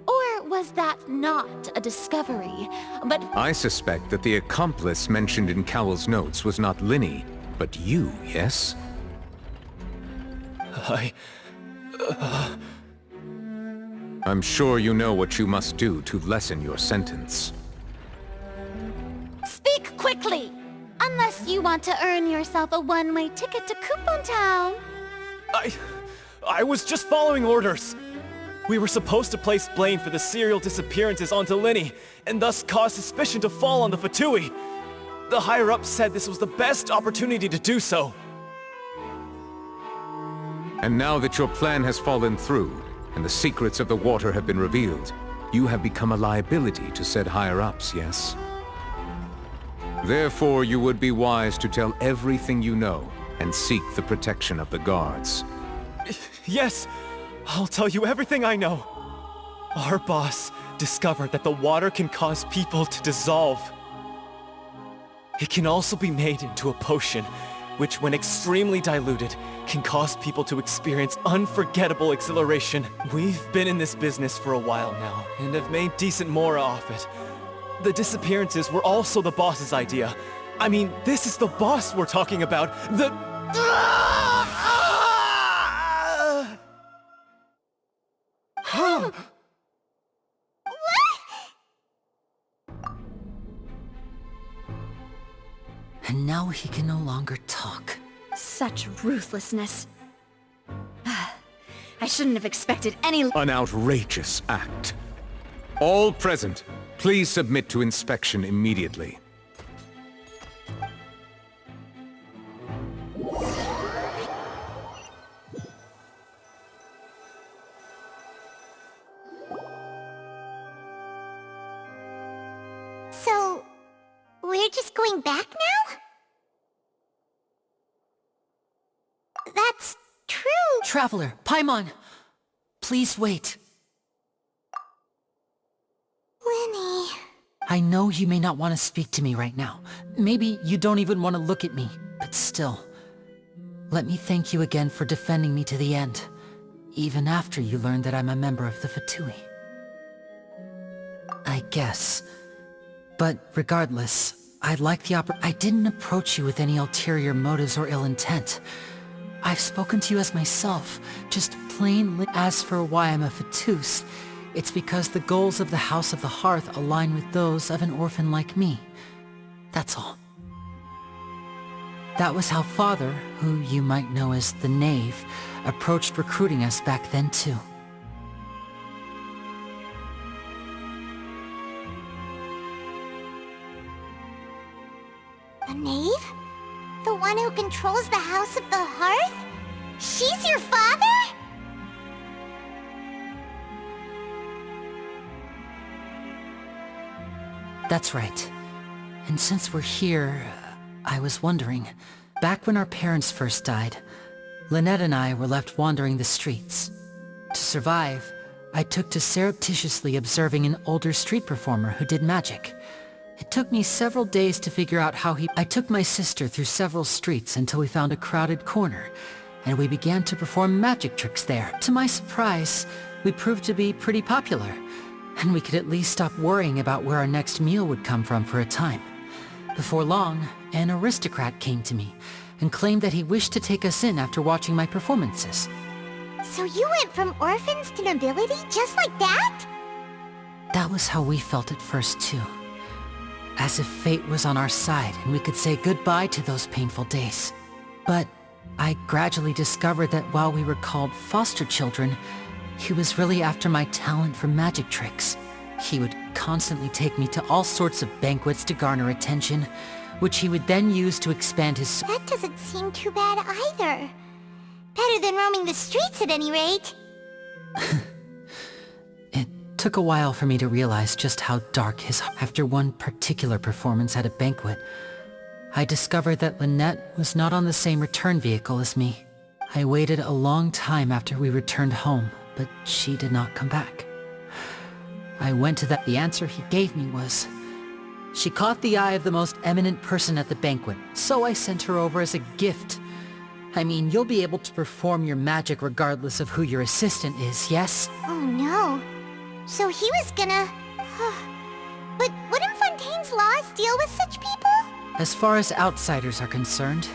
Or was that not a discovery, but... I suspect that the accomplice mentioned in Cowell's notes was not Linny, but you, yes? I'm sure you know what you must do to lessen your sentence. Speak quickly! Unless you want to earn yourself a one-way ticket to Coupon Town. I was just following orders. We were supposed to place blame for the serial disappearances onto Linny, and thus cause suspicion to fall on the Fatui. The higher-ups said this was the best opportunity to do so. And now that your plan has fallen through, and the secrets of the water have been revealed, you have become a liability to said higher-ups, yes? Therefore, you would be wise to tell everything you know, and seek the protection of the guards. Yes, I'll tell you everything I know. Our boss discovered that the water can cause people to dissolve. It can also be made into a potion, which when extremely diluted, can cause people to experience unforgettable exhilaration. We've been in this business for a while now, and have made decent mora off it. The disappearances were also the boss's idea. I mean, this is the boss we're talking about. The... And now he can no longer talk. Such ruthlessness. I shouldn't have expected any... An outrageous act. All present, please submit to inspection immediately. So, we're just going back now? That's true. Traveler, Paimon! Please wait. Linny... I know you may not want to speak to me right now. Maybe you don't even want to look at me, but still. Let me thank you again for defending me to the end, even after you learned that I'm a member of the Fatui. I guess. But regardless, I didn't approach you with any ulterior motives or ill intent. I've spoken to you as myself, just plainly. As for why I'm a Fatus, it's because the goals of the House of the Hearth align with those of an orphan like me. That's all. That was how Father, who you might know as the Knave, approached recruiting us back then too. The Knave? The one who controls the House of the Hearth? She's your father? That's right. And since we're here, I was wondering, back when our parents first died, Lynette and I were left wandering the streets. To survive, I took to surreptitiously observing an older street performer who did magic. It took me several days to figure out how I took my sister through several streets until we found a crowded corner, and we began to perform magic tricks there. To my surprise, we proved to be pretty popular, and we could at least stop worrying about where our next meal would come from for a time. Before long, an aristocrat came to me and claimed that he wished to take us in after watching my performances. So you went from orphans to nobility just like that? That was how we felt at first, too. As if fate was on our side and we could say goodbye to those painful days. But I gradually discovered that while we were called foster children, he was really after my talent for magic tricks. He would constantly take me to all sorts of banquets to garner attention, which he would then use to expand his... That doesn't seem too bad either. Better than roaming the streets at any rate. It took a while for me to realize just how dark his... After one particular performance at a banquet, I discovered that Lynette was not on the same return vehicle as me. I waited a long time after we returned home, but she did not come back. I went to that. The answer he gave me was, she caught the eye of the most eminent person at the banquet, so I sent her over as a gift. I mean, you'll be able to perform your magic regardless of who your assistant is, yes? Oh no. So he was gonna... But wouldn't Fontaine's laws deal with such people? As far as outsiders are concerned,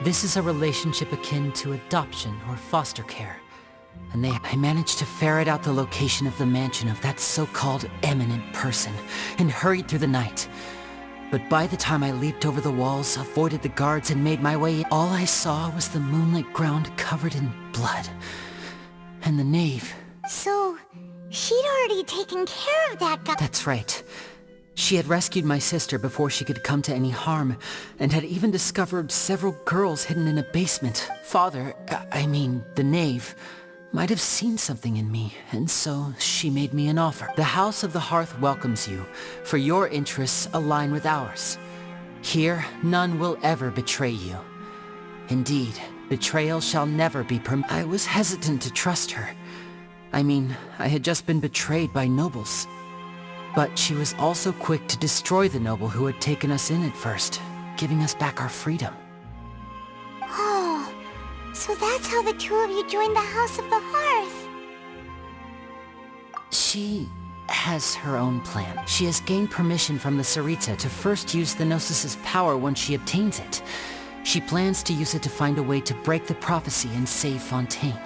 this is a relationship akin to adoption or foster care. And I managed to ferret out the location of the mansion of that so-called eminent person and hurried through the night. But by the time I leaped over the walls, avoided the guards, and made my way in, all I saw was the moonlit ground covered in blood. And the nave. So, she'd already taken care of that guy. That's right. She had rescued my sister before she could come to any harm, and had even discovered several girls hidden in a basement. Father, the knave, might have seen something in me, and so she made me an offer. The House of the Hearth welcomes you, for your interests align with ours. Here, none will ever betray you. Indeed, betrayal shall never be permitted. I was hesitant to trust her. I had just been betrayed by nobles. But she was also quick to destroy the noble who had taken us in at first, giving us back our freedom. Oh, so that's how the two of you joined the House of the Hearth. She has her own plan. She has gained permission from the Tsaritsa to first use the Gnosis's power once she obtains it. She plans to use it to find a way to break the prophecy and save Fontaine.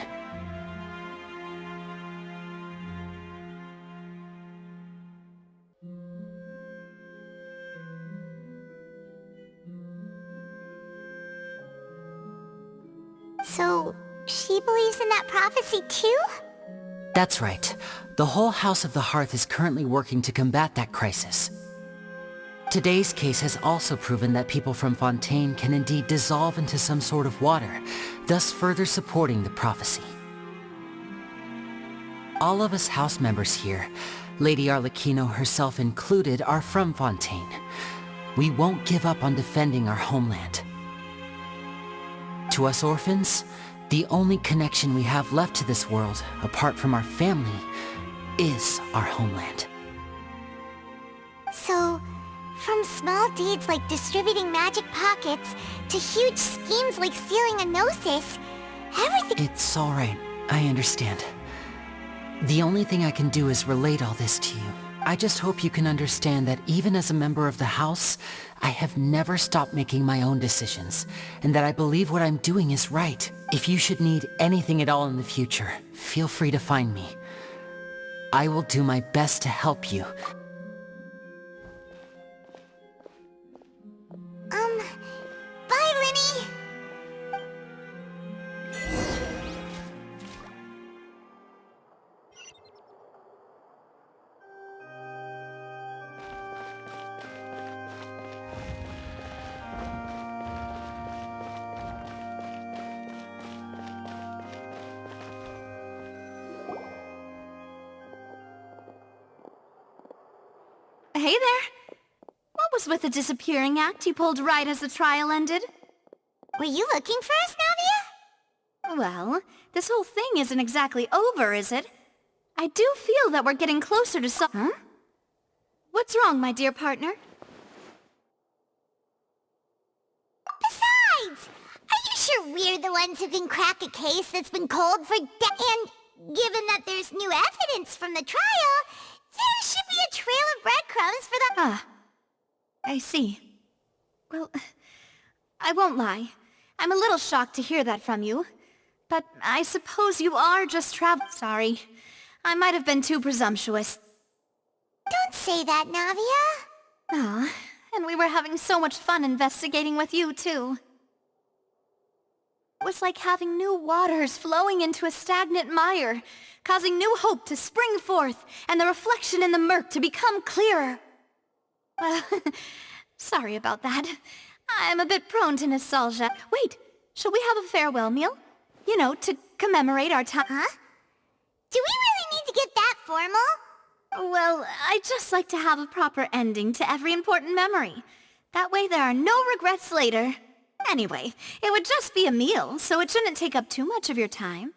So, she believes in that prophecy too? That's right. The whole House of the Hearth is currently working to combat that crisis. Today's case has also proven that people from Fontaine can indeed dissolve into some sort of water, thus further supporting the prophecy. All of us house members here, Lady Arlecchino herself included, are from Fontaine. We won't give up on defending our homeland. To us orphans, the only connection we have left to this world, apart from our family, is our homeland. So, from small deeds like distributing magic pockets, to huge schemes like stealing a Gnosis, everything— It's alright, I understand. The only thing I can do is relate all this to you. I just hope you can understand that even as a member of the House, I have never stopped making my own decisions, and that I believe what I'm doing is right. If you should need anything at all in the future, feel free to find me. I will do my best to help you. Bye, Linny! Hey there. What was with the disappearing act you pulled right as the trial ended? Were you looking for us, Navia? Well, this whole thing isn't exactly over, is it? I do feel that we're getting closer to Huh? What's wrong, my dear partner? Besides, are you sure we're the ones who can crack a case that's been cold for And given that there's new evidence from the trial, there should be a trail of breadcrumbs for the... Ah, I see. Well, I won't lie. I'm a little shocked to hear that from you. But I suppose you are just Sorry. I might have been too presumptuous. Don't say that, Navia. Ah, and we were having so much fun investigating with you, too. It was like having new waters flowing into a stagnant mire, causing new hope to spring forth, and the reflection in the murk to become clearer. Well, sorry about that. I'm a bit prone to nostalgia. Wait, shall we have a farewell meal? You know, to commemorate our time. Huh? Do we really need to get that formal? Well, I'd just like to have a proper ending to every important memory. That way there are no regrets later. Anyway, it would just be a meal, so it shouldn't take up too much of your time.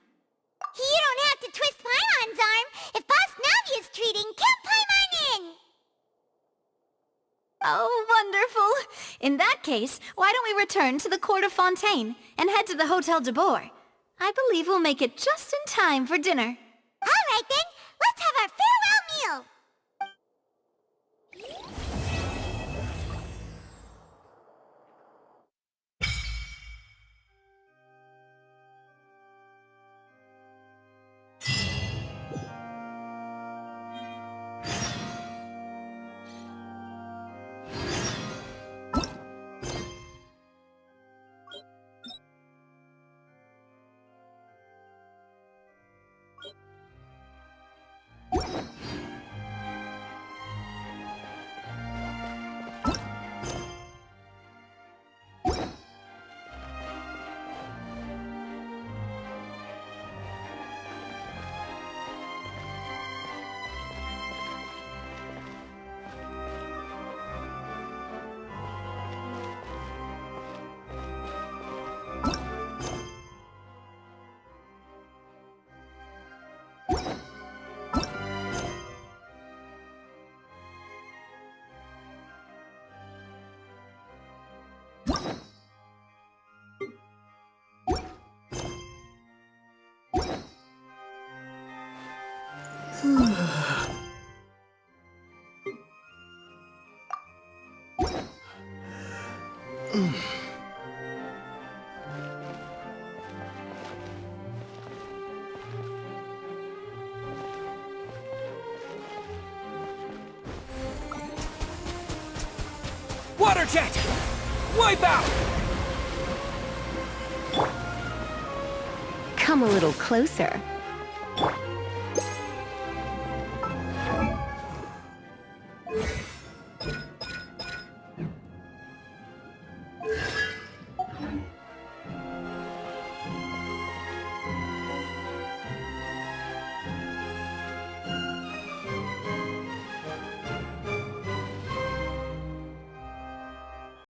You don't have to twist Paimon's arm. If Boss Navia's treating, count Paimon in! Oh, wonderful. In that case, why don't we return to the Court of Fontaine and head to the Hotel de Boer? I believe we'll make it just in time for dinner. All right then, let's have our farewell meal! Water jet! Wipe out! Come a little closer.